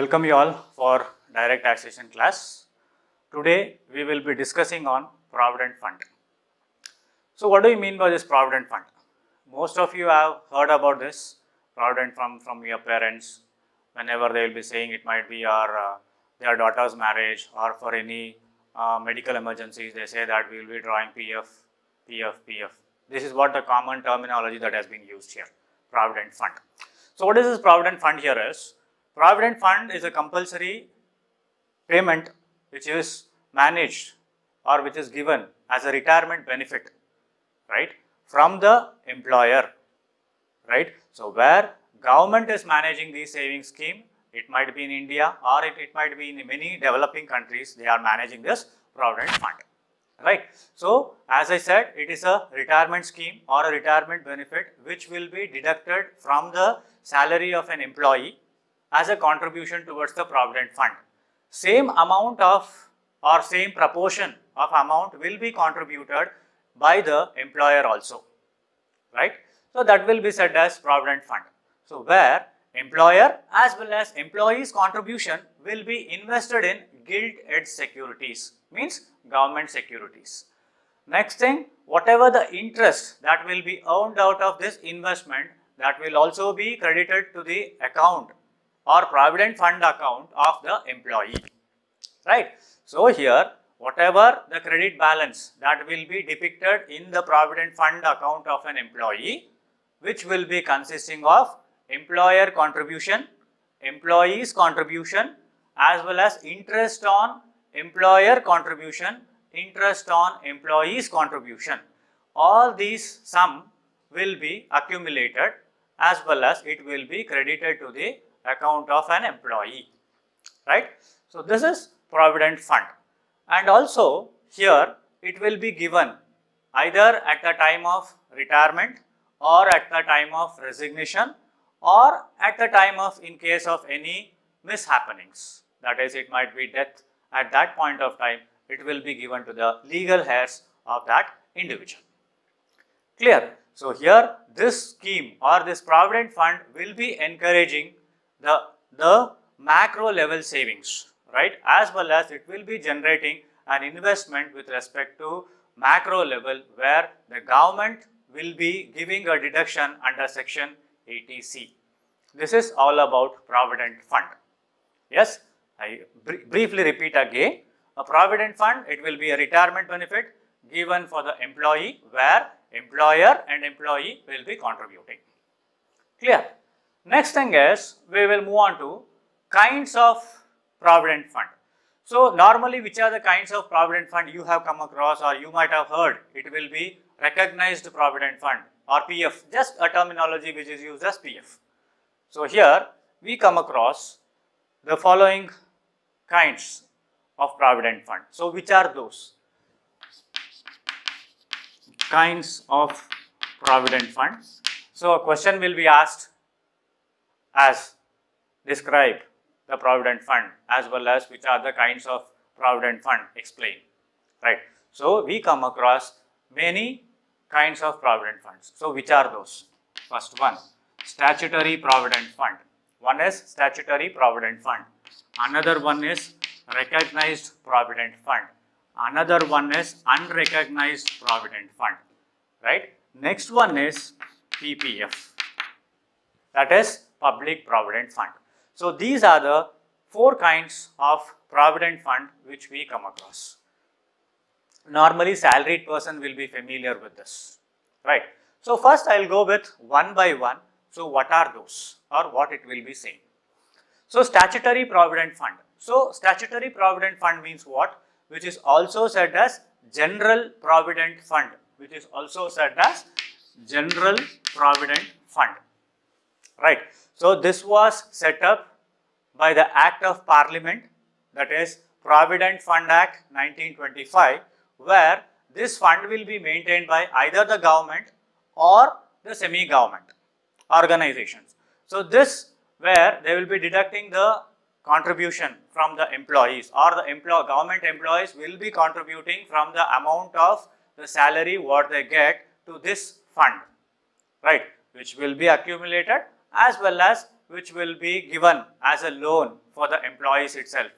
Welcome you all for direct taxation class. Today we will be discussing on Provident Fund. So what do you mean by this Provident Fund? Most of you have heard about this Provident Fund from your parents whenever they will be saying it might be their daughter's marriage or for any medical emergencies. They say that we will be drawing PF. This is what the common terminology that has been used here, Provident Fund. So what is this Provident Fund here is? Provident Fund is a compulsory payment which is managed or which is given as a retirement benefit, right, from the employer, right. So where government is managing the savings scheme, it might be in India or it might be in many developing countries, they are managing this Provident Fund, right. So as I said, it is a retirement scheme or a retirement benefit which will be deducted from the salary of an employee as a contribution towards the Provident Fund. Same amount of or same proportion of amount will be contributed by the employer also, right. So that will be said as Provident Fund. So where employer as well as employee's contribution will be invested in gilt-edged securities, means government securities. Next thing, whatever the interest that will be earned out of this investment, that will also be credited to the account or Provident Fund account of the employee, right. So here whatever the credit balance that will be depicted in the Provident Fund account of an employee, which will be consisting of employer contribution, employee's contribution, as well as interest on employer contribution, interest on employee's contribution. All these sum will be accumulated as well as it will be credited to the account of an employee, right. So this is Provident Fund, and also here it will be given either at the time of retirement or at the time of resignation or at the time of in case of any mishappenings, that is it might be death. At that point of time it will be given to the legal heirs of that individual. Clear? So here this scheme or this Provident Fund will be encouraging the macro level savings, right, as well as it will be generating an investment with respect to macro level where the government will be giving a deduction under section 80C. This is all about Provident Fund. Yes, I briefly repeat again. A Provident Fund, it will be a retirement benefit given for the employee where employer and employee will be contributing. Clear? Next thing is, we will move on to kinds of Provident Fund. So normally which are the kinds of Provident Fund you have come across or you might have heard? It will be recognized Provident Fund or PF, just a terminology which is used as PF. So here we come across the following kinds of Provident Fund. So which are those kinds of Provident Fund? So a question will be asked as describe the Provident Fund as well as which are the kinds of Provident Fund, explain, right. So we come across many kinds of Provident Funds. So which are those? First one, Statutory Provident Fund. One is Statutory Provident Fund. Another one is Recognized Provident Fund. Another one is Unrecognized Provident Fund, right. Next one is PPF, that is Public Provident Fund. So these are the four kinds of Provident Fund which we come across. Normally salaried person will be familiar with this, right. So first I will go with one by one. So what are those or what it will be saying? So Statutory Provident Fund. So Statutory Provident Fund means what? Which is also said as General Provident Fund, which is also said as General Provident Fund, right. So this was set up by the Act of Parliament, that is Provident Fund Act 1925, where this fund will be maintained by either the government or the semi-government organizations. So this where they will be deducting the contribution from the employees or the government employees will be contributing from the amount of the salary what they get to this fund, right, which will be accumulated as well as which will be given as a loan for the employees itself.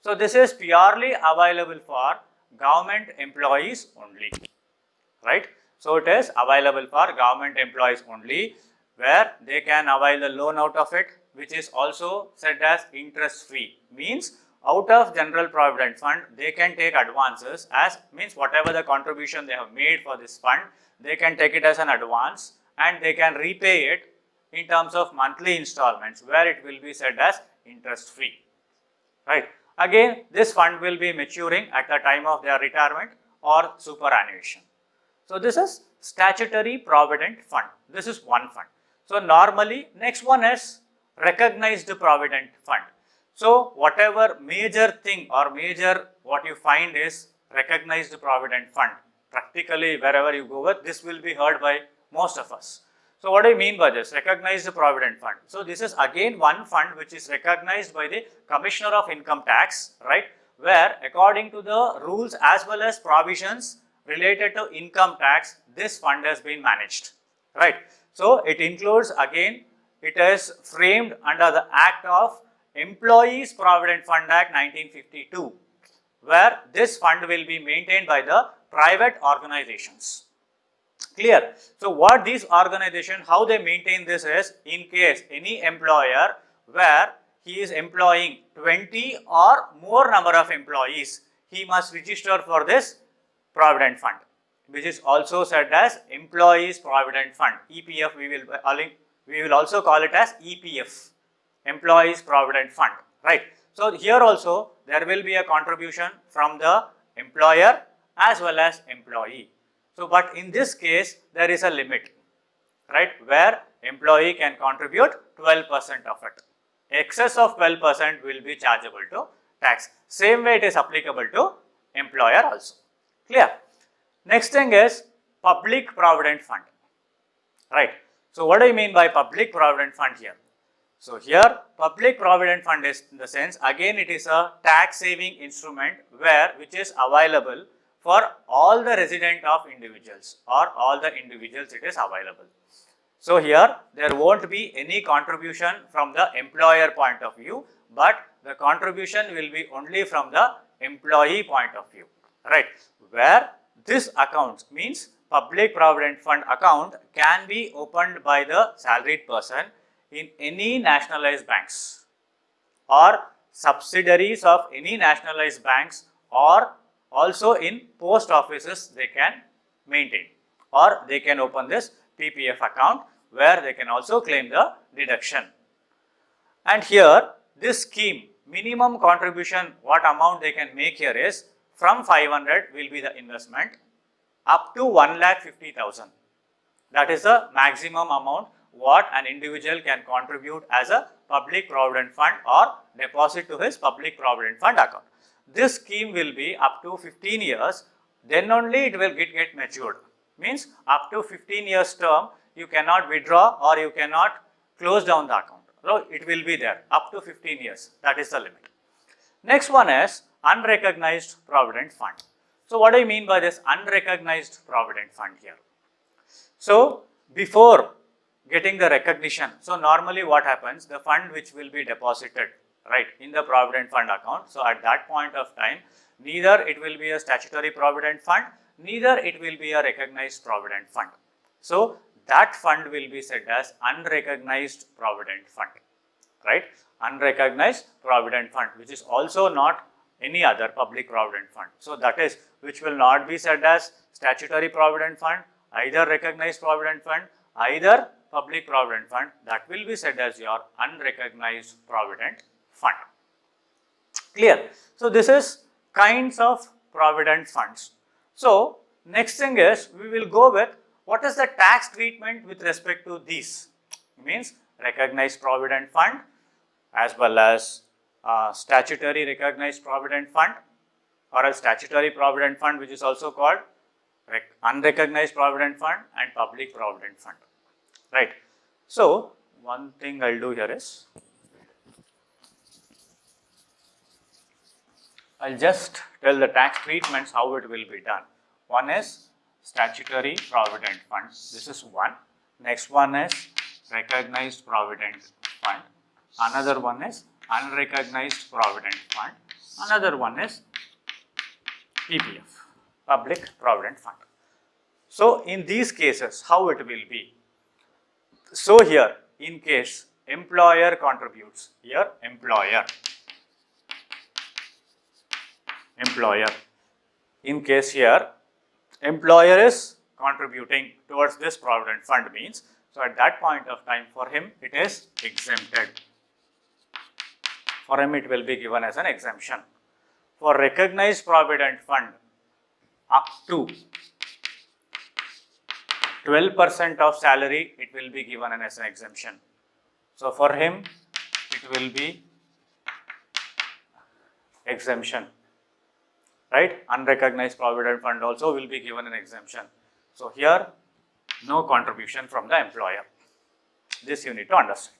So this is purely available for government employees only, right? So it is available for government employees only, where they can avail the loan out of it, which is also said as interest free. Means out of general provident fund, they can take advances as, means whatever the contribution they have made for this fund, they can take it as an advance and they can repay it in terms of monthly installments, where it will be said as interest free, right? Again, this fund will be maturing at the time of their retirement or superannuation. So this is statutory provident fund. This is one fund. So normally, next one is recognized provident fund. So whatever major thing or major what you find is recognized provident fund. Practically wherever you go with, this will be heard by most of us. So what do I mean by this? Recognized provident fund. So this is again one fund which is recognized by the Commissioner of Income Tax, right? Where according to the rules as well as provisions related to income tax, this fund has been managed, right? So it includes, again, it is framed under the Act of Employees Provident Fund Act 1952, where this fund will be maintained by the private organizations. Clear? So what these organizations, how they maintain this is, in case any employer where he is employing 20 or more number of employees, he must register for this provident fund, which is also said as Employees Provident Fund, EPF. We will also call it as EPF, Employees Provident Fund, right? So here also there will be a contribution from the employer as well as employee. So but in this case there is a limit, right, where employee can contribute 12% of it. Excess of 12% will be chargeable to tax. Same way it is applicable to employer also. Clear? Next thing is public provident fund, right? So what do I mean by public provident fund here? So here public provident fund is, in the sense, again it is a tax saving instrument which is available for all the resident of individuals or all the individuals it is available. So here there won't be any contribution from the employer point of view, but the contribution will be only from the employee point of view, right? Where this account, means public provident fund account, can be opened by the salaried person in any nationalized banks or subsidiaries of any nationalized banks, or also in post offices they can maintain, or they can open this PPF account where they can also claim the deduction. And here this scheme, minimum contribution, what amount they can make here is from 500 will be the investment up to 1,50,000. That is the maximum amount what an individual can contribute as a public provident fund or deposit to his public provident fund account. This scheme will be up to 15 years, then only it will get matured. Means up to 15 years term, you cannot withdraw or you cannot close down the account. So it will be there up to 15 years. That is the limit. Next one is unrecognized provident fund. So what do I mean by this unrecognized provident fund here? So before getting the recognition, so normally what happens, the fund which will be deposited, right, in the provident fund account, so at that point of time, neither it will be a statutory provident fund, neither it will be a recognized provident fund. So that fund will be said as unrecognized provident fund, right? Unrecognized provident fund, which is also not any other public provident fund. So that is, which will not be said as statutory provident fund, either recognized provident fund, either public provident fund, that will be said as your unrecognized provident fund. Clear? So this is kinds of provident funds. So next thing is, we will go with what is the tax treatment with respect to these. Means recognized provident fund as well as statutory recognized provident fund, or a statutory provident fund which is also called unrecognized provident fund and public provident fund, right? So one thing I'll do here is, I'll just tell the tax treatments how it will be done. One is statutory provident fund, this is one. Next one is recognized provident fund. another one is unrecognized provident fund, another one is PPF, public provident fund. So in these cases, how it will be? So here, in case employer contributes, here employer, in case here employer is contributing towards this provident fund means, so at that point of time for him it is exempted. For him it will be given as an exemption. For recognized provident fund up to 12% of salary it will be given as an exemption. So for him it will be exemption, right? Unrecognized provident fund also will be given an exemption. So here no contribution from the employer. This you need to understand,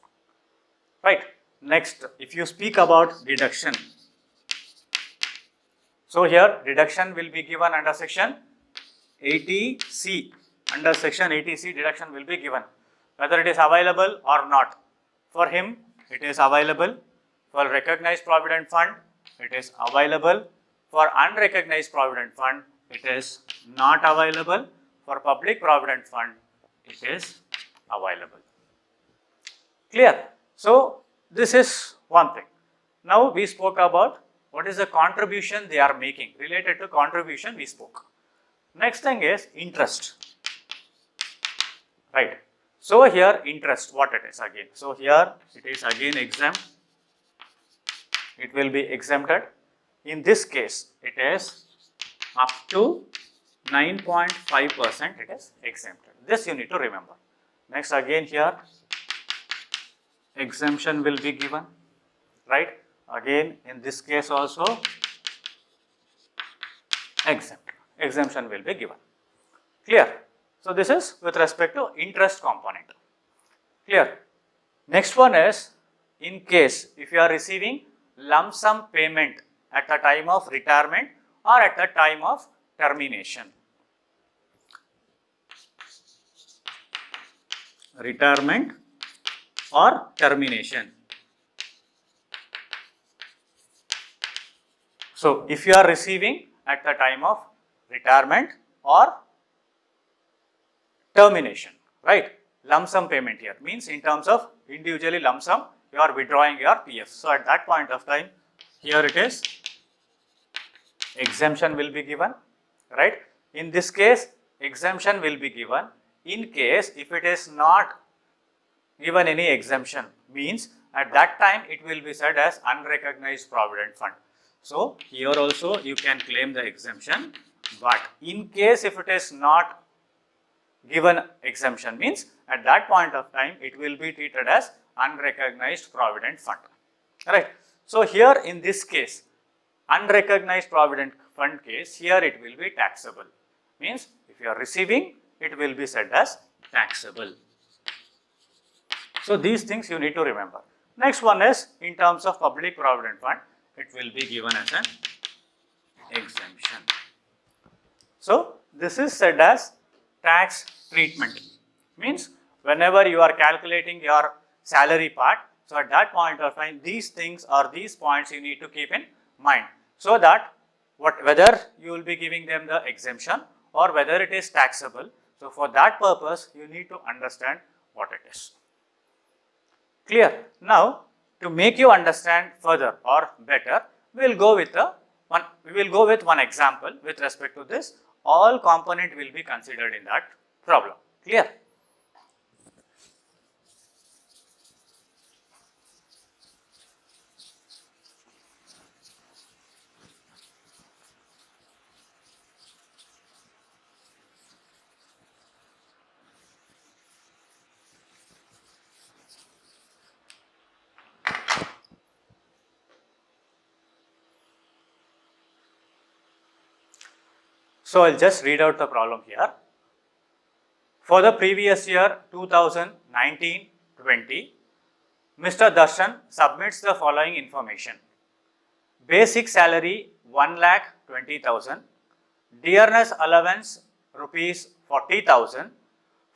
right? Next, if you speak about deduction, so here deduction will be given under section 80C. Under section 80C deduction will be given, whether it is available or not. For him it is available. For recognized provident fund it is available. For unrecognized provident fund it is not available. For public provident fund it is available. Clear? So this is one thing. Now we spoke about what is the contribution they are making. Related to contribution we spoke. Next thing is interest. Right. So here interest, what it is again. So here it is again exempt. It will be exempted. In this case it is up to 9.5% it is exempted. This you need to remember. Next again here exemption will be given, right? Again in this case also exemption will be given. Clear? So this is with respect to interest component. Clear? Next one is in case if you are receiving lump sum payment at the time of retirement or at the time of termination. Retirement or termination. So if you are receiving at the time of retirement or termination, right? Lump sum payment here means in terms of individually lump sum you are withdrawing your PF. So at that point of time here it is exemption will be given, right? In this case exemption will be given. In case if it is not given any exemption means at that time it will be said as unrecognized provident fund. So here also you can claim the exemption, but in case if it is not given exemption means at that point of time it will be treated as unrecognized provident fund, right? So here in this case unrecognized provident fund case, here it will be taxable, means if you are receiving it will be said as taxable. So these things you need to remember. Next one is in terms of public provident fund it will be given as an exemption. So this is said as tax treatment, means whenever you are calculating your salary part, so at that point of time these things or these points you need to keep in mind, so that whether you will be giving them the exemption or whether it is taxable. So for that purpose you need to understand what it is. Clear? Now to make you understand further or better, we will go with one example with respect to this. All component will be considered in that problem. Clear? So I'll just read out the problem here. For the previous year 2019-20, Mr. Darshan submits the following information. Basic salary 1,20,000, dearness allowance rupees 40,000,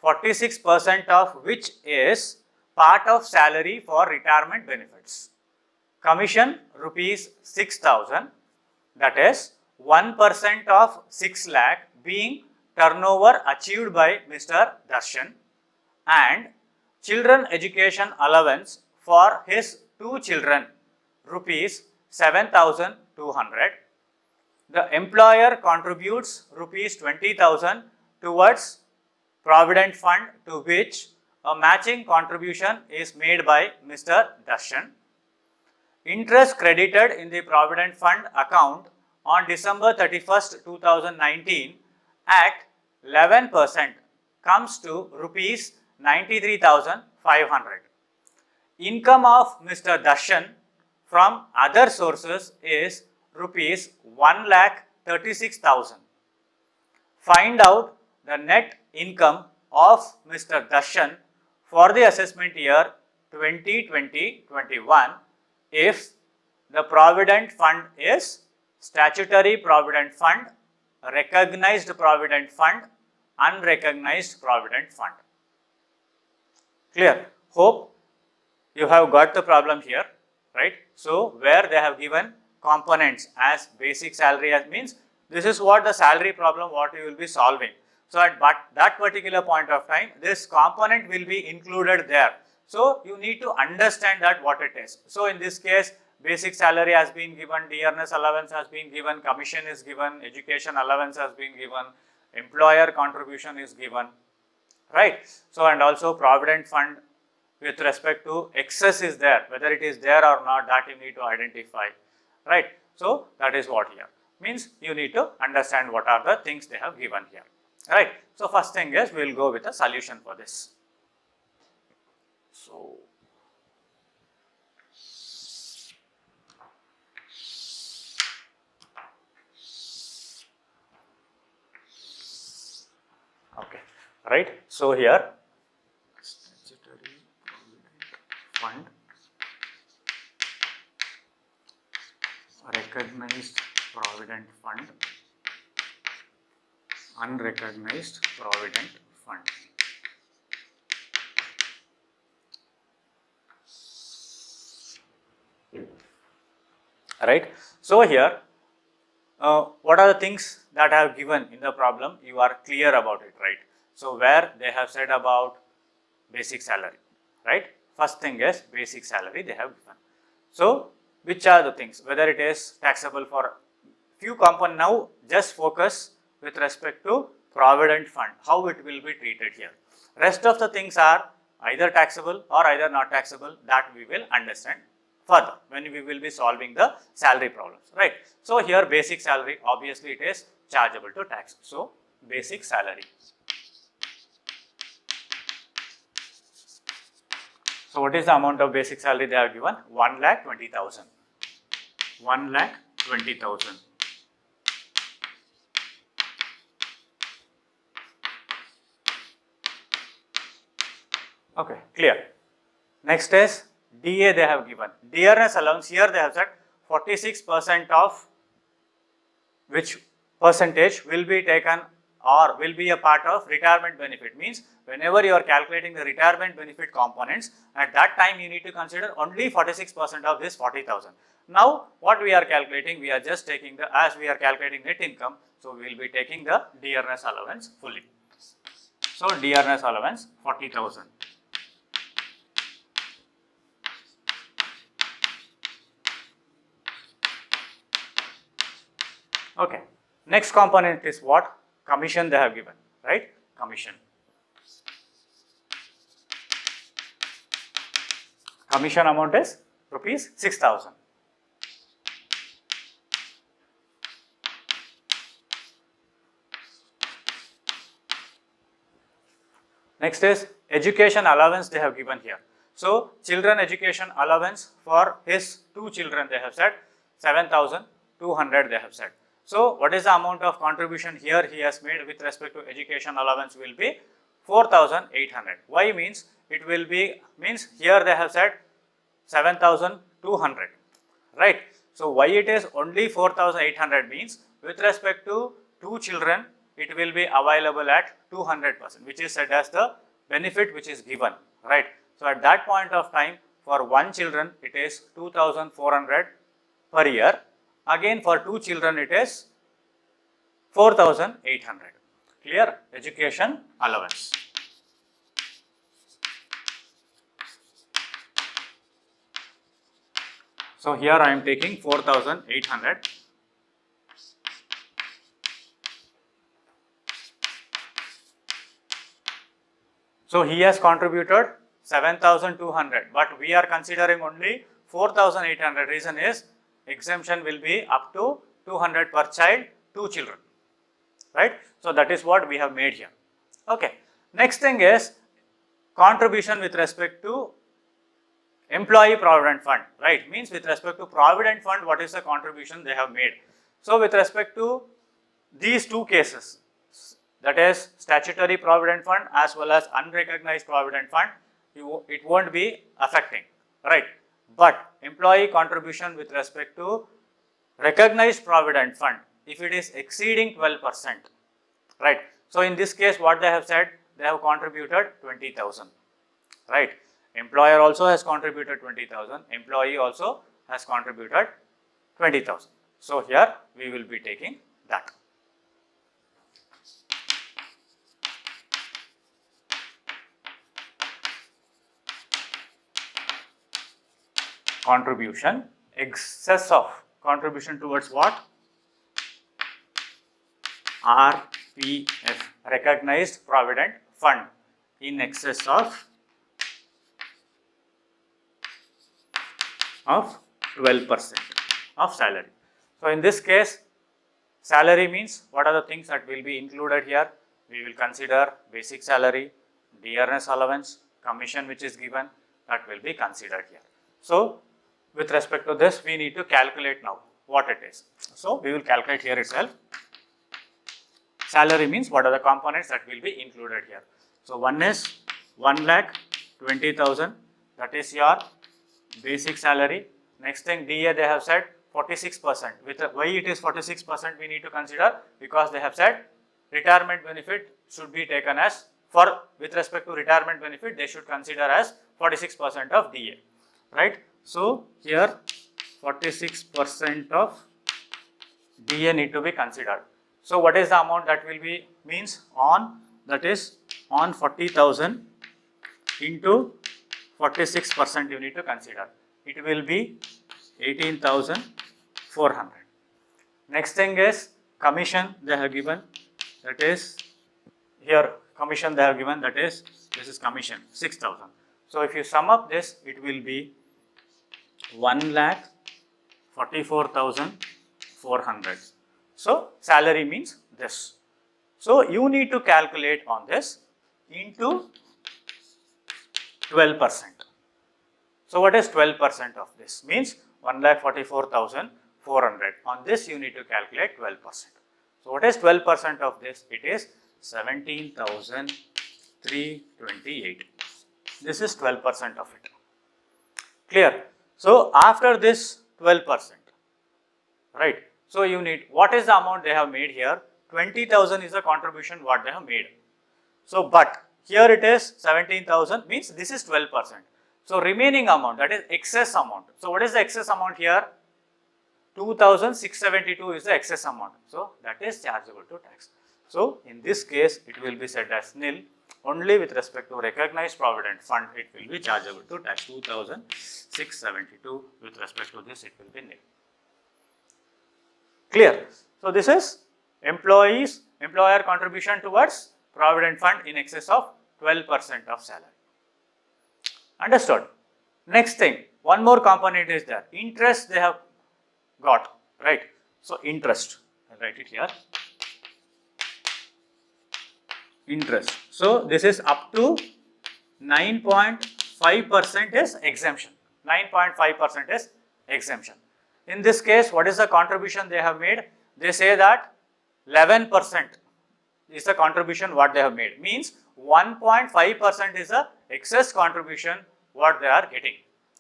46% of which is part of salary for retirement benefits. Commission rupees 6,000, that is 1% of 6 lakh being turnover achieved by Mr. Darshan, and children education allowance for his 2 children rupees 7,200. The employer contributes rupees 20,000 towards provident fund, to which a matching contribution is made by Mr. Darshan. Interest credited in the provident fund account on December 31st, 2019 at 11% comes to rupees 93,500. Income of Mr. Darshan from other sources is rupees 1,36,000. Find out the net income of Mr. Darshan for the assessment year 2020-21 if the provident fund is statutory provident fund, recognized provident fund, unrecognized provident fund. Clear? Hope you have got the problem here, right? So, where they have given components as basic salary, as means this is what the salary problem what you will be solving. So, at that particular point of time, this component will be included there. So, you need to understand that what it is. So, in this case, basic salary has been given, dearness allowance has been given, commission is given, education allowance has been given, employer contribution is given, right? So, and also provident fund with respect to excess is there, whether it is there or not, that you need to identify, right? So, that is what here means you need to understand what are the things they have given here, right? So, first thing is we will go with a solution for this. So, okay, right. So, here statutory provident fund, recognized provident fund, unrecognized provident fund. Right. So, here what are the things that I have given in the problem, you are clear about it, right? So, where they have said about basic salary, right? First thing is basic salary they have given. So, which are the things, whether it is taxable for few components. Now, just focus with respect to provident fund, how it will be treated here. Rest of the things are either taxable or either not taxable, that we will understand further when we will be solving the salary problems, right? So, here basic salary, obviously it is chargeable to tax. So, basic salary. So, what is the amount of basic salary they have given? 1,20,000. 1,20,000. Okay, clear. Next is DA they have given. Dearness allowance, here they have said 46% of which percentage will be taken or will be a part of retirement benefit. Means whenever you are calculating the retirement benefit components, at that time you need to consider only 46% of this 40,000. Now, what we are calculating, we are just taking the, as we are calculating net income, so we will be taking the dearness allowance fully. So, dearness allowance 40,000. Okay. Next component is what? Commission they have given, right? Commission. Commission amount is rupees 6,000. Next is education allowance they have given here. So, children education allowance for his 2 children they have said 7,200 they have said. So, what is the amount of contribution here he has made with respect to education allowance will be 4,800. Why means it will be, means here they have said 7,200, right. So, why it is only 4,800 means with respect to 2 children it will be available at 200%, which is said as the benefit which is given, right. So at that point of time, for one children it is 2400 per year. Again for two children it is 4800. Clear? Education allowance. So here I am taking 4800. So he has contributed 7200, but we are considering only 4800. Reason is exemption will be up to 200 per child, 2 children, right? So that is what we have made here. Okay. Next thing is contribution with respect to employee provident fund, right? Means with respect to provident fund, what is the contribution they have made? So with respect to these two cases, that is statutory provident fund as well as unrecognized provident fund, it won't be affecting, right? But employee contribution with respect to recognized provident fund, if it is exceeding 12%, right? So in this case, what they have said, they have contributed 20,000, right? Employer also has contributed 20,000, employee also has contributed 20,000. So here we will be taking that. Contribution, excess of contribution towards what? RPF, recognized provident fund, in excess of 12% of salary. So in this case, salary means what are the things that will be included here? We will consider basic salary, dearness allowance, commission which is given, that will be considered here. So with respect to this, we need to calculate now what it is. So we will calculate here itself. Salary means what are the components that will be included here. So one is 1,20,000, that is your basic salary. Next thing, DA they have said 46%. With why it is 46%, we need to consider, because they have said retirement benefit should be taken as, for with respect to retirement benefit, they should consider as 46% of DA, right? So here 46% of DA need to be considered. So what is the amount that will be, means on, that is on 40,000 into 46% you need to consider. It will be 18,400. Next thing is commission they have given, that is here commission they have given, that is this is commission 6,000. So if you sum up this, it will be 1,44,400. So salary means this. So you need to calculate on this into 12%. So what is 12% of this? Means 1,44,400. On this you need to calculate 12%. So what is 12% of this? It is 17,328. This is 12% of it. Clear? So after this 12%, right? So you need, what is the amount they have made here? 20,000 is the contribution what they have made. So but here it is 17,000, means this is 12%. So remaining amount, that is excess amount. So what is the excess amount here? 2,672 is the excess amount. So that is chargeable to tax. So in this case, it will be set as nil. Only with respect to recognized provident fund, it will be chargeable to tax. 2,672, with respect to this, it will be nil. Clear? So this is employer contribution towards provident fund in excess of 12% of salary. Understood? Next thing, one more component is there. Interest they have got, right? So interest, I'll write it here. Interest. So this is up to 9.5% is exemption. 9.5% is exemption. In this case, what is the contribution they have made? They say that 11% is the contribution what they have made. Means 1.5% is the excess contribution what they are getting.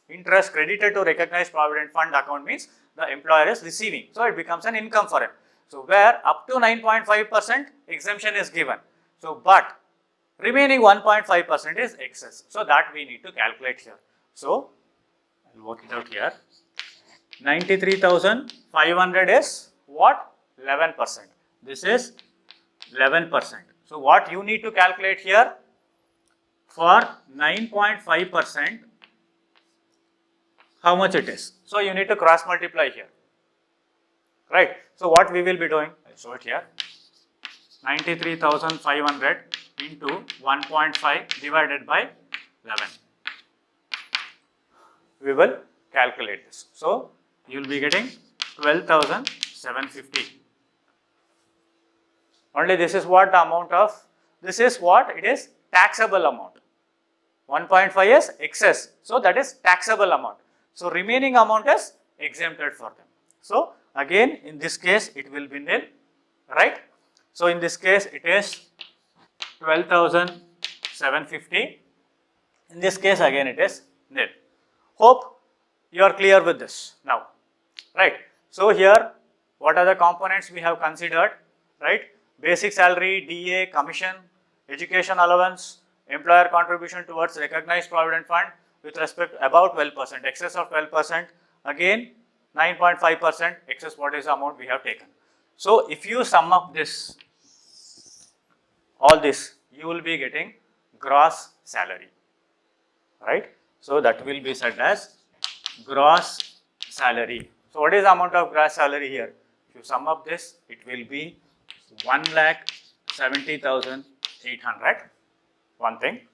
Interest credited to recognized provident fund account means the employer is receiving. So it becomes an income for him. So where up to 9.5% exemption is given. So but Remaining 1.5% is excess. So that we need to calculate here. So I'll work it out here. 93,500 is what? 11%. This is 11%. So what you need to calculate here? For 9.5%, how much it is? So you need to cross multiply here. Right. So what we will be doing? I'll show it here. 93,500 into 1.5 divided by 11. We will calculate this. So you will be getting 12,750. Only this is what the amount of, this is what it is taxable amount. 1.5 is excess. So that is taxable amount. So remaining amount is exempted for them. So again in this case it will be nil, right? So in this case it is 12,750. In this case again it is nil. Hope you are clear with this now, right? So here what are the components we have considered, right? Basic salary, DA, commission, education allowance, employer contribution towards recognized provident fund with respect to about 12%, excess of 12%, again 9.5% excess, what is the amount we have taken. So if you sum up this, all this, you will be getting gross salary, right? So that will be said as gross salary. So what is the amount of gross salary here? If you sum up this, it will be 1,70,800. One thing.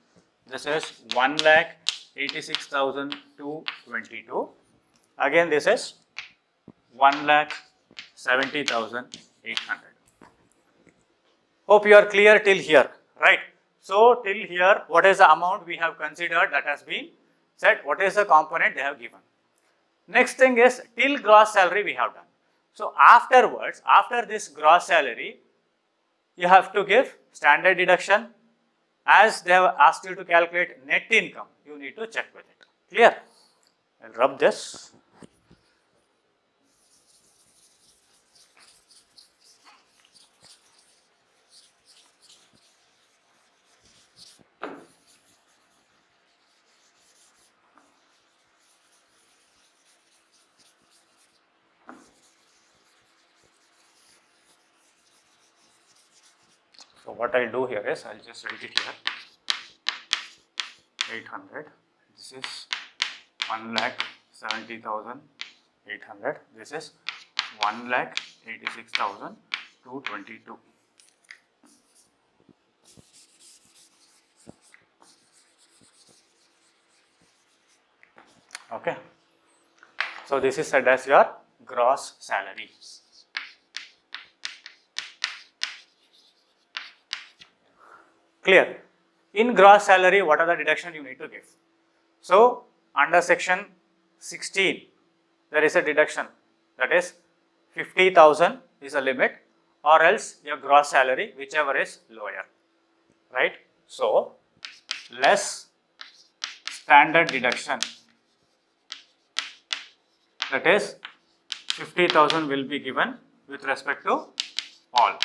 This is 1,86,222. Again, this is 1,70,800. Hope you are clear till here, right? So till here, what is the amount we have considered that has been said? What is the component they have given? Next thing is till gross salary we have done. So afterwards, after this gross salary, you have to give standard deduction. As they have asked you to calculate net income, you need to check with it. Clear? I'll rub this. So what I'll do here is, I'll just write it here, 800, this is 1,70,800, this is 1,86,222. Okay. So this is said as your gross salary. Clear? In gross salary, what are the deductions you need to give? So under section 16, there is a deduction, that is 50,000 is a limit, or else your gross salary, whichever is lower, right? So less standard deduction, that is 50,000 will be given with respect to all.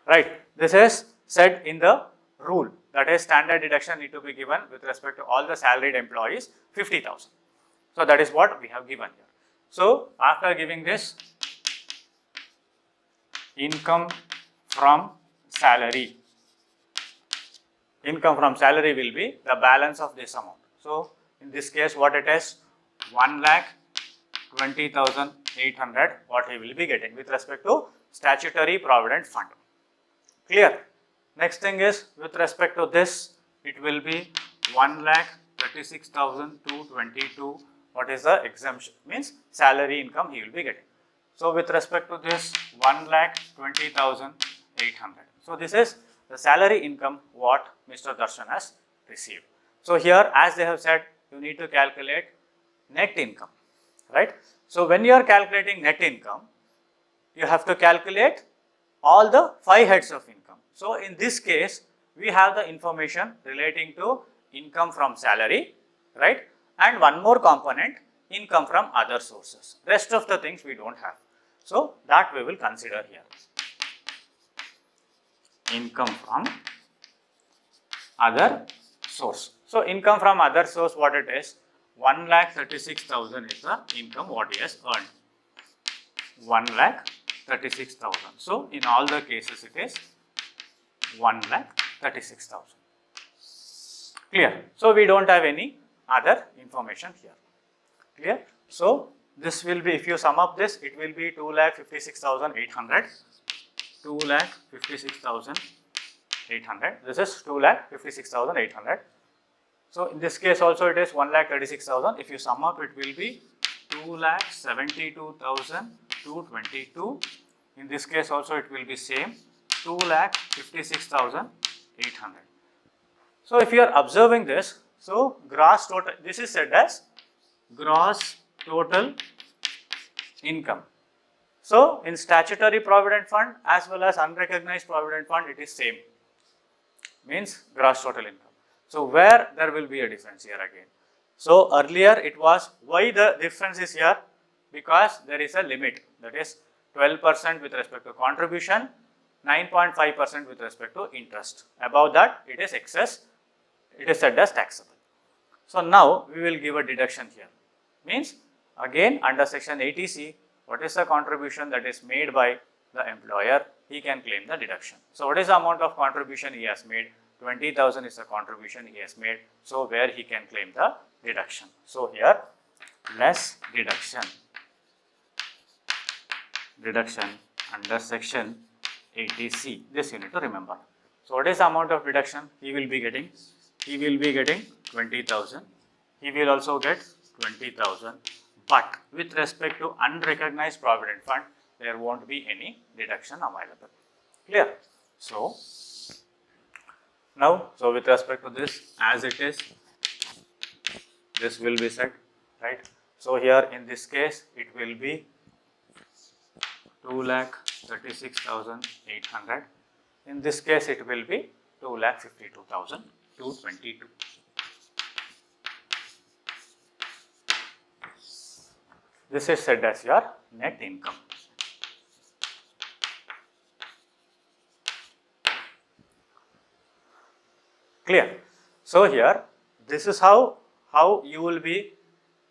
Right, this is said in the rule, that is standard deduction need to be given with respect to all the salaried employees, 50,000. So that is what we have given here. So after giving this, income from salary will be the balance of this amount. So in this case, what it is, 1,20,800, what he will be getting with respect to statutory provident fund. Clear? Next thing is, with respect to this, it will be 1,36,222. What is the exemption? Means salary income he will be getting. So with respect to this, 1,20,800. So this is the salary income what Mr. Darshan has received. So here, as they have said, you need to calculate net income, right? So when you are calculating net income, you have to calculate all the 5 heads of income. So in this case, we have the information relating to income from salary, right? And one more component, income from other sources. Rest of the things we don't have. So that we will consider here. Income from other source. So income from other source, what it is? 1,36,000 is the income what he has earned. 1,36,000. So in all the cases it is 1,36,000. Clear? So we don't have any other information here. Clear? So this will be, if you sum up this, it will be 2,56,800. 2,56,800. This is 2,56,800. So in this case also it is 1,36,000. If you sum up, it will be 2,72,222. In this case also it will be same, 2,56,800. So if you are observing this, so gross total, this is said as gross total income. So in statutory provident fund as well as unrecognized provident fund, it is same, means gross total income. So where there will be a difference here again. So earlier it was, why the difference is here? Because there is a limit, that is 12% with respect to contribution, 9.5% with respect to interest. Above that it is excess, it is said as taxable. So now we will give a deduction here, means again under section 80C, what is the contribution that is made by the employer, he can claim the deduction. So what is the amount of contribution he has made? 20,000 is the contribution he has made, so where he can claim the deduction. So here less deduction under section 80C, this you need to remember. So what is the amount of deduction he will be getting? He will be getting 20,000, he will also get 20,000, but with respect to unrecognized provident fund, there won't be any deduction available. Clear? So now, so with respect to this, as it is, this will be set, right? So here in this case, it will be 2,36,800. In this case, it will be 2,52,222. This is said as your net income. Clear? So here, this is how you will be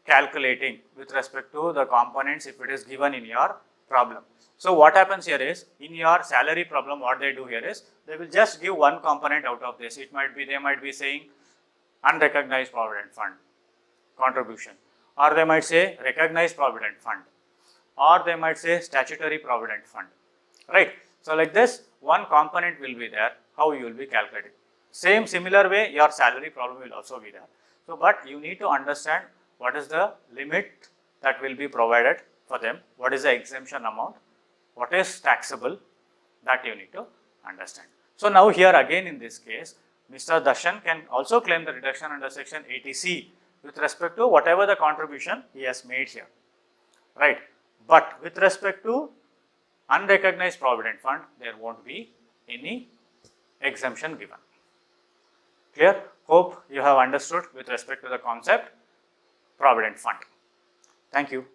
calculating with respect to the components if it is given in your problem. So what happens here is, in your salary problem, what they do here is, they will just give one component out of this. It might be, they might be saying unrecognized provident fund contribution, or they might say recognized provident fund, or they might say statutory provident fund, right? So like this, one component will be there, how you will be calculating. Same similar way, your salary problem will also be there. So, but you need to understand what is the limit that will be provided for them, what is the exemption amount, what is taxable, that you need to understand. So now here again in this case, Mr. Darshan can also claim the deduction under section 80C with respect to whatever the contribution he has made here, right? But with respect to unrecognized provident fund, there won't be any exemption given. Clear? Hope you have understood with respect to the concept provident fund. Thank you.